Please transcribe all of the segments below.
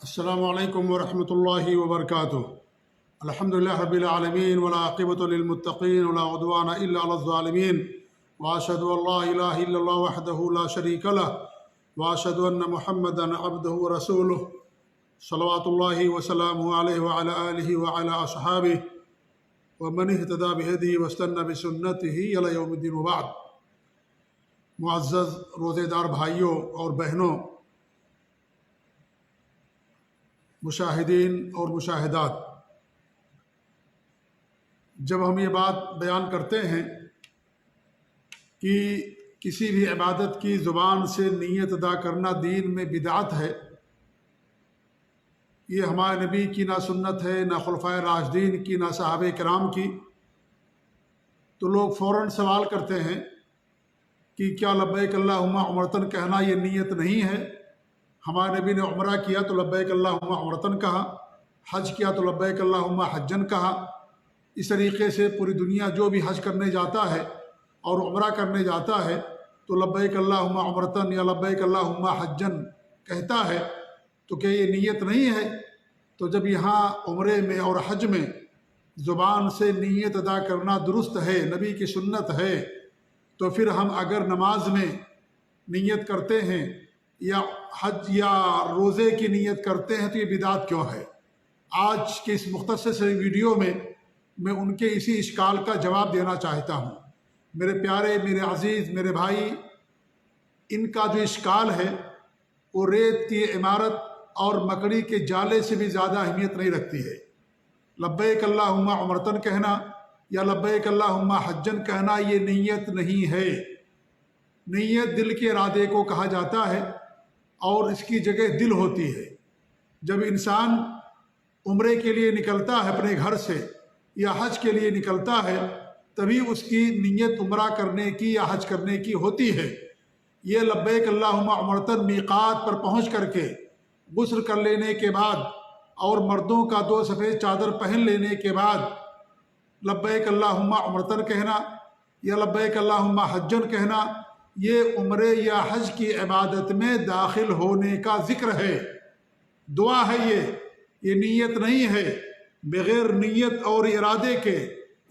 السلام علیکم ورحمۃ اللہ وبرکاتہ۔ الحمدللہ رب العالمین والعاقبۃ للمتقین ولا عدوان الا علی الظالمین، واشهد ان لا الہ الا اللہ وحدہ لا شریک لہ، واشهد ان محمدا عبدہ ورسولہ، صلوات اللہ وسلامہ علیہ وعلی آلہ وعلی اصحابہ ومن اہتدی بہدیہ واستنى بسنتہ الی یوم الدین، وبعد۔ معزز روزے دار بھائیوں اور بہنوں، مشاہدین اور مشاہدات، جب ہم یہ بات بیان کرتے ہیں کہ کسی بھی عبادت کی زبان سے نیت ادا کرنا دین میں بدعت ہے، یہ ہمارے نبی کی نہ سنت ہے، نہ خلفائے راشدین کی، نہ صحابہ کرام کی، تو لوگ فوراً سوال کرتے ہیں کہ کیا لبیک اللہم عمرتن کہنا یہ نیت نہیں ہے؟ ہمارے نبی نے عمرہ کیا تو لبیک اللہم عمرتن کہا، حج کیا تو لبیک اللہم حجن کہا۔ اس طریقے سے پوری دنیا جو بھی حج کرنے جاتا ہے اور عمرہ کرنے جاتا ہے تو لبیک اللہم عمرتن یا لبیک اللہم حجن کہتا ہے، تو کہ یہ نیت نہیں ہے؟ تو جب یہاں عمرے میں اور حج میں زبان سے نیت ادا کرنا درست ہے، نبی کی سنت ہے، تو پھر ہم اگر نماز میں نیت کرتے ہیں یا حج یا روزے کی نیت کرتے ہیں تو یہ بدعت کیوں ہے؟ آج کے اس مختصر سے ویڈیو میں ان کے اسی اشکال کا جواب دینا چاہتا ہوں۔ میرے پیارے، میرے عزیز، میرے بھائی، ان کا جو اشکال ہے وہ ریت کی عمارت اور مکڑی کے جالے سے بھی زیادہ اہمیت نہیں رکھتی ہے۔ لبیک اللہم عمرتن کہنا یا لبیک اللہم حجن کہنا یہ نیت نہیں ہے۔ نیت دل کے ارادے کو کہا جاتا ہے اور اس کی جگہ دل ہوتی ہے۔ جب انسان عمرے کے لیے نکلتا ہے اپنے گھر سے یا حج کے لیے نکلتا ہے، تبھی اس کی نیت عمرہ کرنے کی یا حج کرنے کی ہوتی ہے۔ یہ لبیک اللہم عمرتن میقات پر پہنچ کر کے غسل کر لینے کے بعد اور مردوں کا 2 سفید چادر پہن لینے کے بعد لبیک اللہم عمرتن کہنا یا لبیک اللہم حجن کہنا، یہ عمرے یا حج کی عبادت میں داخل ہونے کا ذکر ہے، دعا ہے، یہ نیت نہیں ہے۔ بغیر نیت اور ارادے کے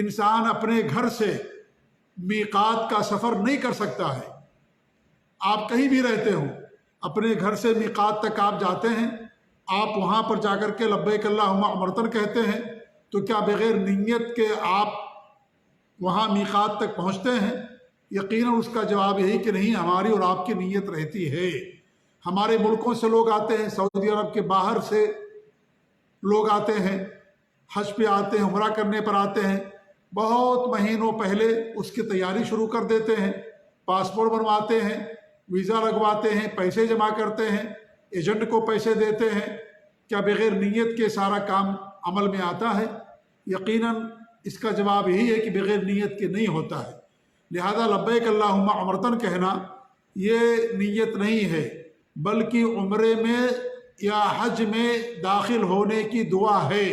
انسان اپنے گھر سے میقات کا سفر نہیں کر سکتا ہے۔ آپ کہیں بھی رہتے ہوں، اپنے گھر سے میقات تک آپ جاتے ہیں، آپ وہاں پر جا کر کے لبیک اللہم عمرتن کہتے ہیں، تو کیا بغیر نیت کے آپ وہاں میقات تک پہنچتے ہیں؟ یقیناً اس کا جواب یہی کہ نہیں، ہماری اور آپ کی نیت رہتی ہے۔ ہمارے ملکوں سے لوگ آتے ہیں، سعودی عرب کے باہر سے لوگ آتے ہیں، حج پہ آتے ہیں، عمرہ کرنے پر آتے ہیں، بہت مہینوں پہلے اس کی تیاری شروع کر دیتے ہیں، پاسپورٹ بنواتے ہیں، ویزا لگواتے ہیں، پیسے جمع کرتے ہیں، ایجنٹ کو پیسے دیتے ہیں۔ کیا بغیر نیت کے سارا کام عمل میں آتا ہے؟ یقیناً اس کا جواب یہی ہے کہ بغیر نیت کے نہیں ہوتا ہے۔ لہذا لبیک اللہم عمرتن کہنا یہ نیت نہیں ہے، بلکہ عمرے میں یا حج میں داخل ہونے کی دعا ہے۔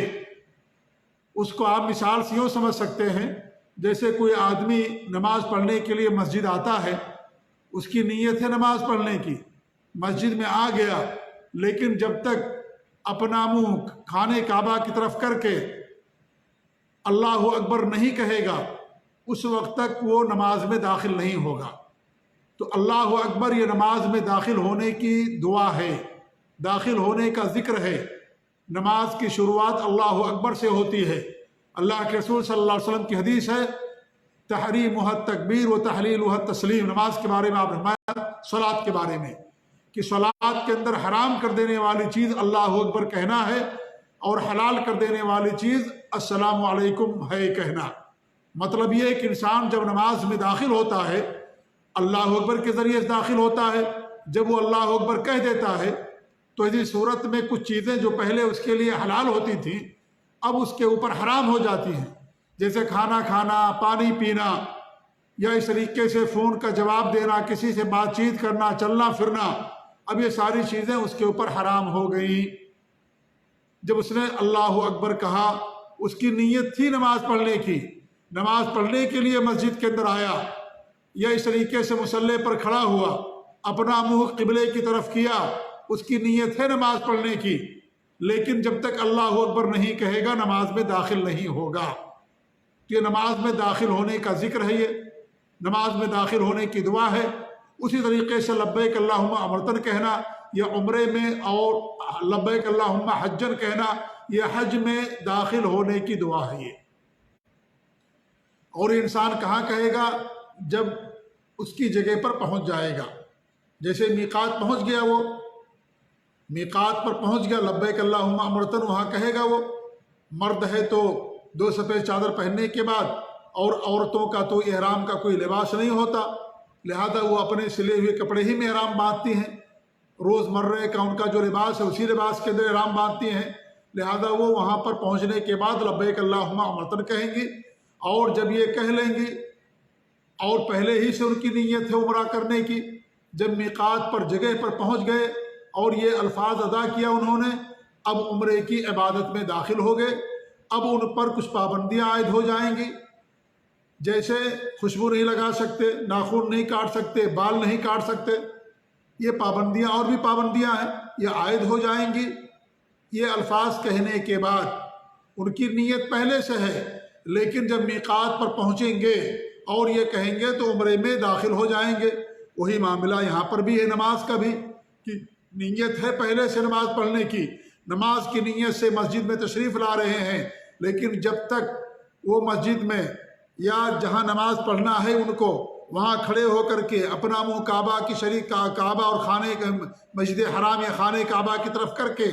اس کو آپ مثال سے یوں سمجھ سکتے ہیں، جیسے کوئی آدمی نماز پڑھنے کے لیے مسجد آتا ہے، اس کی نیت ہے نماز پڑھنے کی، مسجد میں آ گیا، لیکن جب تک اپنا منہ خانہ کعبہ کی طرف کر کے اللہ اکبر نہیں کہے گا، اس وقت تک وہ نماز میں داخل نہیں ہوگا۔ تو اللہ اکبر یہ نماز میں داخل ہونے کی دعا ہے، داخل ہونے کا ذکر ہے۔ نماز کی شروعات اللہ اکبر سے ہوتی ہے۔ اللہ کے رسول صلی اللہ علیہ وسلم کی حدیث ہے، تحریمھا التکبیر و تحلیلھا التسلیم۔ نماز کے بارے میں آپ نے فرمایا، صلاۃ کے بارے میں، کہ صلاۃ کے اندر حرام کر دینے والی چیز اللہ اکبر کہنا ہے اور حلال کر دینے والی چیز السلام علیکم ہے کہنا۔ مطلب یہ ہے کہ انسان جب نماز میں داخل ہوتا ہے اللہ اکبر کے ذریعے سے داخل ہوتا ہے۔ جب وہ اللہ اکبر کہہ دیتا ہے تو اسی صورت میں کچھ چیزیں جو پہلے اس کے لیے حلال ہوتی تھیں اب اس کے اوپر حرام ہو جاتی ہیں، جیسے کھانا کھانا، پانی پینا، یا اس طریقے سے فون کا جواب دینا، کسی سے بات چیت کرنا، چلنا پھرنا، اب یہ ساری چیزیں اس کے اوپر حرام ہو گئیں۔ جب اس نے اللہ اکبر کہا، اس کی نیت تھی نماز پڑھنے کی، نماز پڑھنے کے لیے مسجد کے اندر آیا، یا اس طریقے سے مصلی پر کھڑا ہوا، اپنا منہ قبلے کی طرف کیا، اس کی نیت ہے نماز پڑھنے کی، لیکن جب تک اللہ اکبر نہیں کہے گا نماز میں داخل نہیں ہوگا۔ یہ نماز میں داخل ہونے کا ذکر ہے، یہ نماز میں داخل ہونے کی دعا ہے۔ اسی طریقے سے لبیک اللہم عمرتن کہنا یہ عمرے میں، اور لبیک اللہم حجن کہنا یہ حج میں داخل ہونے کی دعا ہے یہ۔ اور انسان کہاں کہے گا؟ جب اس کی جگہ پر پہنچ جائے گا۔ جیسے میقات پہنچ گیا، وہ میقات پر پہنچ گیا، لبیک اللہم عمرتن وہاں کہے گا۔ وہ مرد ہے تو 2 سفید چادر پہننے کے بعد، اور عورتوں کا تو احرام کا کوئی لباس نہیں ہوتا، لہذا وہ اپنے سلے ہوئے کپڑے ہی میں احرام باندھتی ہیں۔ روز مرہ کا ان کا جو لباس ہے اسی لباس کے اندر احرام باندھتی ہیں، لہذا وہ وہاں پر پہنچنے کے بعد لبیک اللہم عمرتن کہیں گی۔ اور جب یہ کہہ لیں گی، اور پہلے ہی سے ان کی نیت ہے عمرہ کرنے کی، جب میقات پر جگہ پر پہنچ گئے اور یہ الفاظ ادا کیا انہوں نے، اب عمرے کی عبادت میں داخل ہو گئے۔ اب ان پر کچھ پابندیاں عائد ہو جائیں گی، جیسے خوشبو نہیں لگا سکتے، ناخن نہیں کاٹ سکتے، بال نہیں کاٹ سکتے، یہ پابندیاں اور بھی پابندیاں ہیں، یہ عائد ہو جائیں گی۔ یہ الفاظ کہنے کے بعد ان کی نیت پہلے سے ہے، لیکن جب میقات پر پہنچیں گے اور یہ کہیں گے تو عمرے میں داخل ہو جائیں گے۔ وہی معاملہ یہاں پر بھی ہے نماز کا بھی، کہ نیت ہے پہلے سے نماز پڑھنے کی، نماز کی نیت سے مسجد میں تشریف لا رہے ہیں، لیکن جب تک وہ مسجد میں یا جہاں نماز پڑھنا ہے ان کو وہاں کھڑے ہو کر کے اپنا منہ کعبہ کی شریک کعبہ اور خانے مسجد حرام یا خانے کعبہ کی طرف کر کے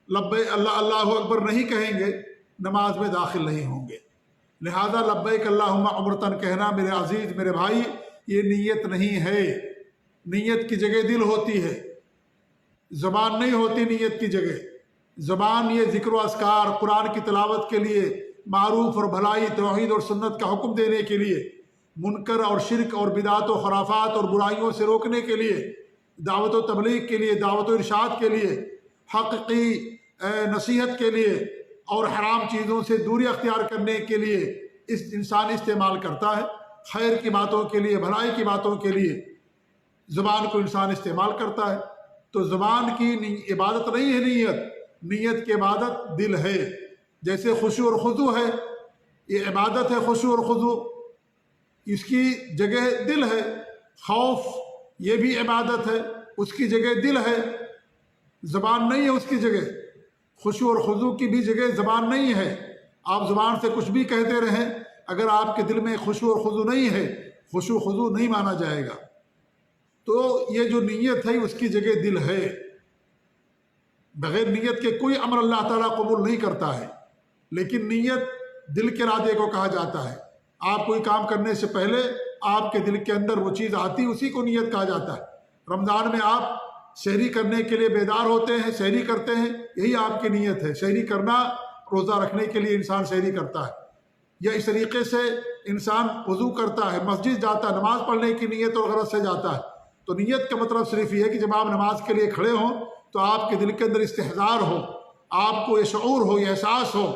لبیک اللہ اکبر نہیں کہیں گے، نماز میں داخل نہیں ہوں گے۔ لہذا لبیک اللہم عمرتن کہنا میرے عزیز میرے بھائی یہ نیت نہیں ہے۔ نیت کی جگہ دل ہوتی ہے، زبان نہیں ہوتی نیت کی جگہ۔ زبان یہ ذکر و اذکار، قرآن کی تلاوت کے لیے، معروف اور بھلائی، توحید اور سنت کا حکم دینے کے لیے، منکر اور شرک اور بدعات و خرافات اور برائیوں سے روکنے کے لیے، دعوت و تبلیغ کے لیے، دعوت و ارشاد کے لیے، حق کی نصیحت کے لیے، اور حرام چیزوں سے دوری اختیار کرنے کے لیے اس انسان استعمال کرتا ہے۔ خیر کی باتوں کے لیے، بھلائی کی باتوں کے لیے زبان کو انسان استعمال کرتا ہے۔ تو زبان کی عبادت نہیں ہے نیت، نیت کی عبادت دل ہے۔ جیسے خشوع اور خضوع ہے، یہ عبادت ہے خشوع اور خضوع، اس کی جگہ دل ہے۔ خوف یہ بھی عبادت ہے، اس کی جگہ دل ہے، زبان نہیں ہے اس کی جگہ۔ خشوع اور خضوع کی بھی جگہ زبان نہیں ہے۔ آپ زبان سے کچھ بھی کہتے رہیں، اگر آپ کے دل میں خشوع اور خضوع نہیں ہے، خشوع خضوع نہیں مانا جائے گا۔ تو یہ جو نیت ہے اس کی جگہ دل ہے۔ بغیر نیت کے کوئی عمل اللہ تعالیٰ قبول نہیں کرتا ہے، لیکن نیت دل کے ارادے کو کہا جاتا ہے۔ آپ کوئی کام کرنے سے پہلے آپ کے دل کے اندر وہ چیز آتی، اسی کو نیت کہا جاتا ہے۔ رمضان میں آپ سحری کرنے کے لیے بیدار ہوتے ہیں، سحری کرتے ہیں، یہی آپ کی نیت ہے۔ سحری کرنا، روزہ رکھنے کے لیے انسان سحری کرتا ہے، یا اس طریقے سے انسان وضو کرتا ہے، مسجد جاتا ہے، نماز پڑھنے کی نیت اور غرض سے جاتا ہے۔ تو نیت کا مطلب صرف یہ ہے کہ جب آپ نماز کے لیے کھڑے ہوں تو آپ کے دل کے اندر استحضار ہو، آپ کو یہ شعور ہو، یہ احساس ہو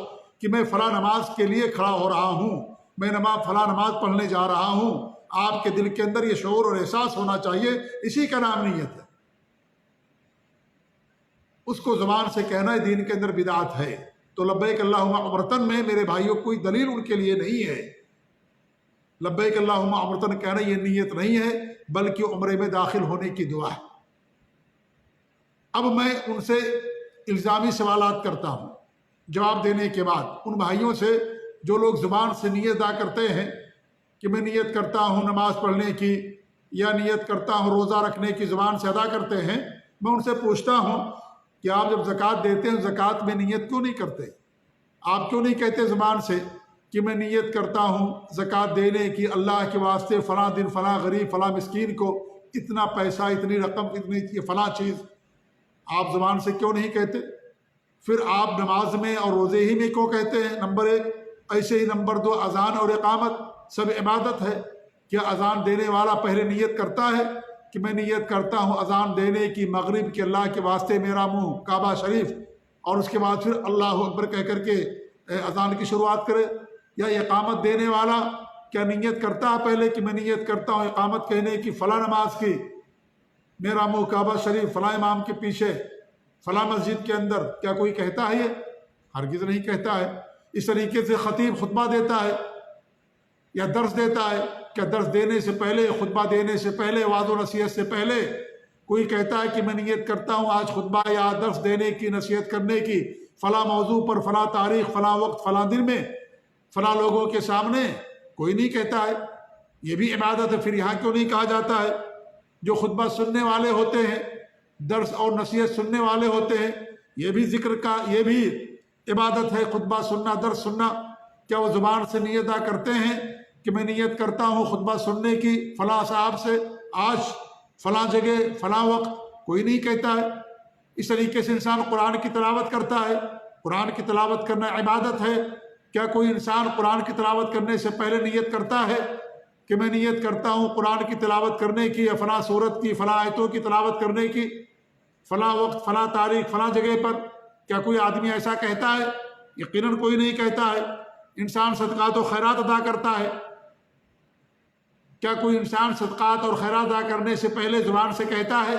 کہ میں فلاں نماز کے لیے کھڑا ہو رہا ہوں، میں فلاں نماز پڑھنے جا رہا ہوں۔ آپ کے دل کے اندر یہ شعور اور احساس ہونا چاہیے، اسی کا نام نیت ہے۔ اس کو زبان سے کہنا ہے دین کے اندر بدعت ہے۔ تو لبیک اللہم عمرتن میں میرے بھائیوں کوئی دلیل ان کے لیے نہیں ہے۔ لبیک اللہم عمرتن کہنا یہ نیت نہیں ہے، بلکہ عمرے میں داخل ہونے کی دعا ہے۔ اب میں ان سے الزامی سوالات کرتا ہوں جواب دینے کے بعد، ان بھائیوں سے جو لوگ زبان سے نیت ادا کرتے ہیں کہ میں نیت کرتا ہوں نماز پڑھنے کی، یا نیت کرتا ہوں روزہ رکھنے کی، زبان سے ادا کرتے ہیں، میں ان سے پوچھتا ہوں کہ آپ جب زکوٰۃ دیتے ہیں زکوٰۃ میں نیت کیوں نہیں کرتے؟ آپ کیوں نہیں کہتے زبان سے کہ میں نیت کرتا ہوں زکوٰۃ دینے کی اللہ کے واسطے، فلاں دن فلاں غریب فلاں مسکین کو اتنا پیسہ، اتنی رقم، اتنی فلاں چیز؟ آپ زبان سے کیوں نہیں کہتے؟ پھر آپ نماز میں اور روزے ہی میں کیوں کہتے ہیں؟ نمبر 1۔ ایسے ہی نمبر 2، اذان اور اقامت سب عبادت ہے۔ کیا اذان دینے والا پہلے نیت کرتا ہے کہ میں نیت کرتا ہوں اذان دینے کی مغرب کے اللہ کے واسطے، میرا منہ کعبہ شریف، اور اس کے بعد پھر اللہ اکبر کہہ کر کے اذان کی شروعات کرے؟ یا اقامت دینے والا کیا نیت کرتا ہے پہلے کہ میں نیت کرتا ہوں اقامت کہنے کی فلاں نماز کی، میرا منہ کعبہ شریف فلاں امام کے پیچھے، فلاں مسجد کے اندر، کیا کوئی کہتا ہے یہ؟ ہرگز نہیں کہتا ہے۔ اس طریقے سے خطیب خطبہ دیتا ہے یا درس دیتا ہے، کیا درس دینے سے پہلے، خطبہ دینے سے پہلے، وعظ و نصیحت سے پہلے کوئی کہتا ہے کہ میں نیت کرتا ہوں آج خطبہ یا درس دینے کی، نصیحت کرنے کی فلاں موضوع پر، فلاں تاریخ، فلاں وقت، فلاں دن میں، فلاں لوگوں کے سامنے؟ کوئی نہیں کہتا ہے۔ یہ بھی عبادت ہے، پھر یہاں کیوں نہیں کہا جاتا ہے؟ جو خطبہ سننے والے ہوتے ہیں، درس اور نصیحت سننے والے ہوتے ہیں، یہ بھی ذکر کا، یہ بھی عبادت ہے، خطبہ سننا، درس سننا۔ کیا وہ زبان سے نیت ادا کرتے ہیں کہ میں نیت کرتا ہوں خطبہ سننے کی فلاں صاحب سے آج فلاں جگہ فلاں وقت؟ کوئی نہیں کہتا ہے۔ اس طریقے سے انسان قرآن کی تلاوت کرتا ہے، قرآن کی تلاوت کرنا عبادت ہے۔ کیا کوئی انسان قرآن کی تلاوت کرنے سے پہلے نیت کرتا ہے کہ میں نیت کرتا ہوں قرآن کی تلاوت کرنے کی، یا فلاں سورت کی، فلاں آیتوں کی تلاوت کرنے کی، فلاں وقت، فلاں تاریخ، فلاں جگہ پر؟ کیا کوئی آدمی ایسا کہتا ہے؟ یقیناً کوئی نہیں کہتا ہے۔ انسان صدقات و خیرات ادا کرتا ہے، کیا کوئی انسان صدقات اور خیرات ادا کرنے سے پہلے زبان سے کہتا ہے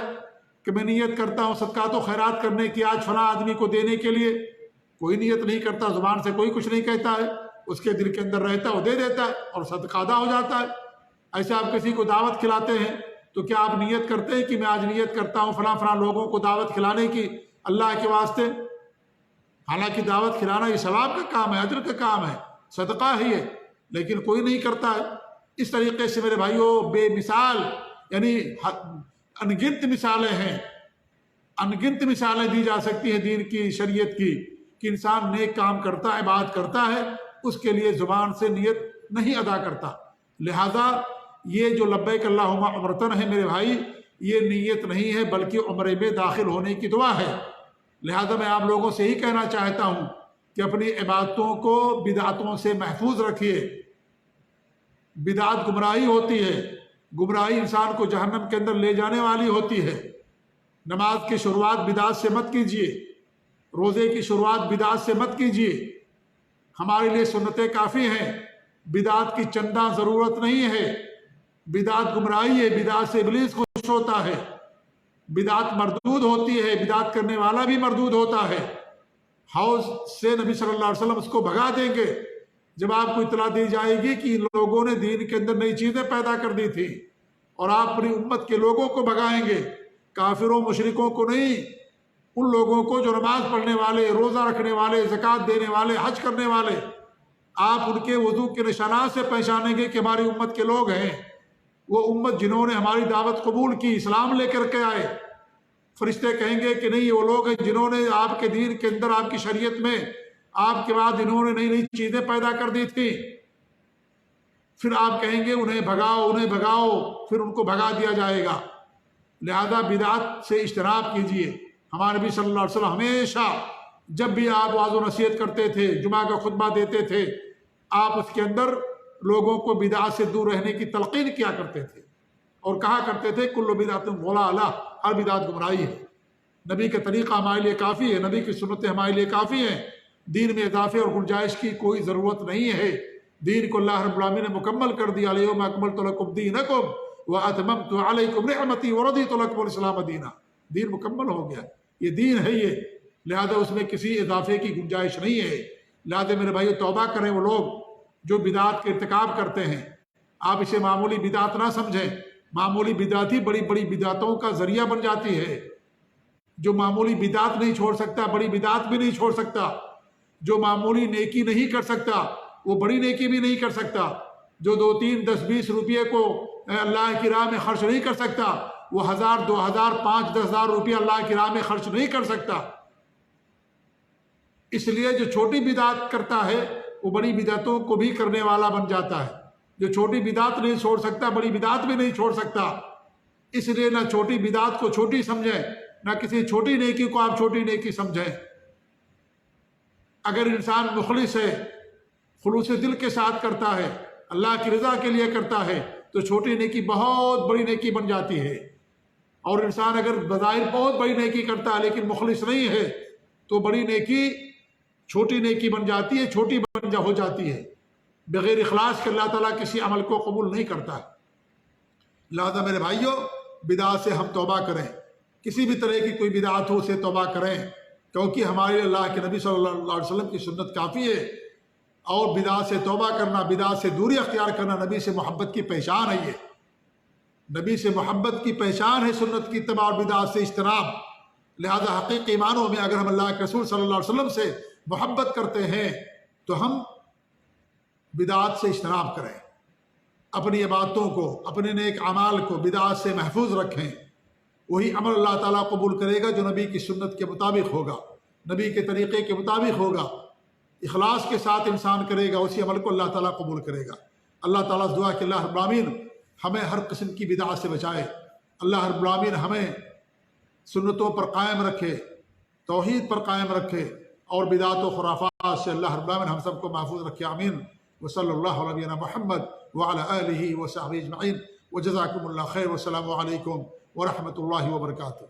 کہ میں نیت کرتا ہوں صدقات و خیرات کرنے کی آج فلاں آدمی کو دینے کے لیے؟ کوئی نیت نہیں کرتا، زبان سے کوئی کچھ نہیں کہتا ہے، اس کے دل کے اندر رہتا ہے، وہ دے دیتا ہے اور صدقہ ادا ہو جاتا ہے۔ ایسے آپ کسی کو دعوت کھلاتے ہیں تو کیا آپ نیت کرتے ہیں کہ میں آج نیت کرتا ہوں فلاں فلاں لوگوں کو دعوت کھلانے کی اللہ کے واسطے؟ حالانکہ دعوت کھلانا یہ ثواب کا کام ہے، اجر کا کام ہے، صدقہ ہے یہ، لیکن کوئی نہیں کرتا ہے۔ اس طریقے سے میرے بھائیوں بے مثال، یعنی انگنت مثالیں ہیں، انگنت مثالیں دی جا سکتی ہیں دین کی، شریعت کی، کہ انسان نیک کام کرتا ہے، عبادت کرتا ہے، اس کے لیے زبان سے نیت نہیں ادا کرتا۔ لہذا یہ جو لبیک اللہم عمرتن ہے میرے بھائی، یہ نیت نہیں ہے بلکہ عمرے میں داخل ہونے کی دعا ہے۔ لہذا میں آپ لوگوں سے یہی کہنا چاہتا ہوں کہ اپنی عبادتوں کو بدعتوں سے محفوظ رکھیے۔ بدعت گمراہی ہوتی ہے، گمراہی انسان کو جہنم کے اندر لے جانے والی ہوتی ہے۔ نماز کی شروعات بدعت سے مت کیجیے، روزے کی شروعات بدعت سے مت کیجیے۔ ہمارے لیے سنتیں کافی ہیں، بدعت کی چندہ ضرورت نہیں ہے۔ بدعت گمراہی ہے، بدعت سے ابلیس خوش ہوتا ہے، بدعت مردود ہوتی ہے، بدعت کرنے والا بھی مردود ہوتا ہے۔ حوض سے نبی صلی اللہ علیہ وسلم اس کو بھگا دیں گے جب آپ کو اطلاع دی جائے گی کہ ان لوگوں نے دین کے اندر نئی چیزیں پیدا کر دی تھی، اور آپ اپنی امت کے لوگوں کو بھگائیں گے، کافروں مشرکوں کو نہیں، ان لوگوں کو جو نماز پڑھنے والے، روزہ رکھنے والے، زکوٰۃ دینے والے، حج کرنے والے۔ آپ ان کے وضو کے نشانات سے پہچانیں گے کہ ہماری امت کے لوگ ہیں، وہ امت جنہوں نے ہماری دعوت قبول کی، اسلام لے کر کے آئے۔ فرشتے کہیں گے کہ نہیں، یہ وہ لوگ ہیں جنہوں نے آپ کے دین کے اندر، آپ کی شریعت میں آپ کے بعد انہوں نے نئی نئی چیزیں پیدا کر دی تھی۔ پھر آپ کہیں گے انہیں بھگاؤ، انہیں بھگاؤ، پھر ان کو بھگا دیا جائے گا۔ لہذا بدعت سے اجتناب کیجیے۔ ہمارے نبی صلی اللہ علیہ وسلم ہمیشہ جب بھی آپ وعظ و نصیحت کرتے تھے، جمعہ کا خطبہ دیتے تھے، آپ اس کے اندر لوگوں کو بدعت سے دور رہنے کی تلقین کیا کرتے تھے، اور کہا کرتے تھے کل بدعت ضلالہ، ہر بدعت گمراہی ہے۔ نبی کا طریقہ ہمارے لیے کافی ہے، نبی کی سنتیں ہمارے لیے کافی ہیں، دین میں اضافے اور گنجائش کی کوئی ضرورت نہیں ہے۔ دین کو اللہ رب العالمین نے مکمل کر دیا، الیوم اکملت لکم دینکم واتممت علیکم نعمتی ورضیت لکم الاسلام دینا۔ دین مکمل ہو گیا، یہ دین ہے یہ، لہذا اس میں کسی اضافے کی گنجائش نہیں ہے۔ لہذا میرے بھائی توبہ کریں وہ لوگ جو بدعات کے ارتکاب کرتے ہیں۔ آپ اسے معمولی بدعت نہ سمجھیں، معمولی بدعت ہی بڑی بڑی بدعتوں کا ذریعہ بن جاتی ہے۔ جو معمولی بدعت نہیں چھوڑ سکتا، بڑی بدعت بھی نہیں چھوڑ سکتا۔ جو معمولی نیکی نہیں کر سکتا، وہ بڑی نیکی بھی نہیں کر سکتا۔ جو 2 3 10 20 روپئے کو اللہ کی راہ میں خرچ نہیں کر سکتا، وہ 1000 2000 5 10,000 روپیہ اللہ کی راہ میں خرچ نہیں کر سکتا۔ اس لیے جو چھوٹی بدعت کرتا ہے وہ بڑی بدعتوں کو بھی کرنے والا بن جاتا ہے۔ جو چھوٹی بدعت نہیں چھوڑ سکتا، بڑی بدعت بھی نہیں چھوڑ سکتا۔ اس لیے نہ چھوٹی بدعت کو چھوٹی سمجھیں، نہ کسی چھوٹی نیکی کو آپ چھوٹی نیکی سمجھیں۔ اگر انسان مخلص ہے، خلوص دل کے ساتھ کرتا ہے، اللہ کی رضا کے لیے کرتا ہے، تو چھوٹی نیکی بہت بڑی نیکی بن جاتی ہے۔ اور انسان اگر بظاہر بہت بڑی نیکی کرتا ہے لیکن مخلص نہیں ہے، تو بڑی نیکی چھوٹی نیکی بن جاتی ہے، چھوٹی ہو جاتی ہے۔ بغیر اخلاص کے اللہ تعالیٰ کسی عمل کو قبول نہیں کرتا ہے۔ لہذا میرے بھائیوں، بدعات سے ہم توبہ کریں، کسی بھی طرح کی کوئی بدعت ہو اسے توبہ کریں، کیونکہ ہمارے لیے اللہ کے نبی صلی اللہ علیہ وسلم کی سنت کافی ہے۔ اور بدعت سے توبہ کرنا، بدعت سے دوری اختیار کرنا نبی سے محبت کی پہچان ہے۔ یہ نبی سے محبت کی پہچان ہے، سنت کی اتباع اور بدعت سے اجتناب۔ لہذا حقیقی معنوں میں اگر ہم اللہ کے رسول صلی اللہ علیہ وسلم سے محبت کرتے ہیں تو ہم بدعات سے اجتناب کریں، اپنی عبادتوں کو، اپنے نیک اعمال کو بدعات سے محفوظ رکھیں۔ وہی عمل اللہ تعالیٰ قبول کرے گا جو نبی کی سنت کے مطابق ہوگا، نبی کے طریقے کے مطابق ہوگا، اخلاص کے ساتھ انسان کرے گا، اسی عمل کو اللہ تعالیٰ قبول کرے گا۔ اللہ تعالیٰ سے دعا کہ اللہ رب العالمین ہمیں ہر قسم کی بدعات سے بچائے، اللہ رب العالمین ہمیں سنتوں پر قائم رکھے، توحید پر قائم رکھے، اور بدعات و خرافات سے اللہ رب العالمین ہم سب کو محفوظ رکھے، آمین۔ وصلی اللہ علیہ نبینا محمد وعلی آلہ وصحبہ اجمعین، وجزاکم اللہ خیر، والسلام علیکم ورحمۃ اللہ وبرکاتہ۔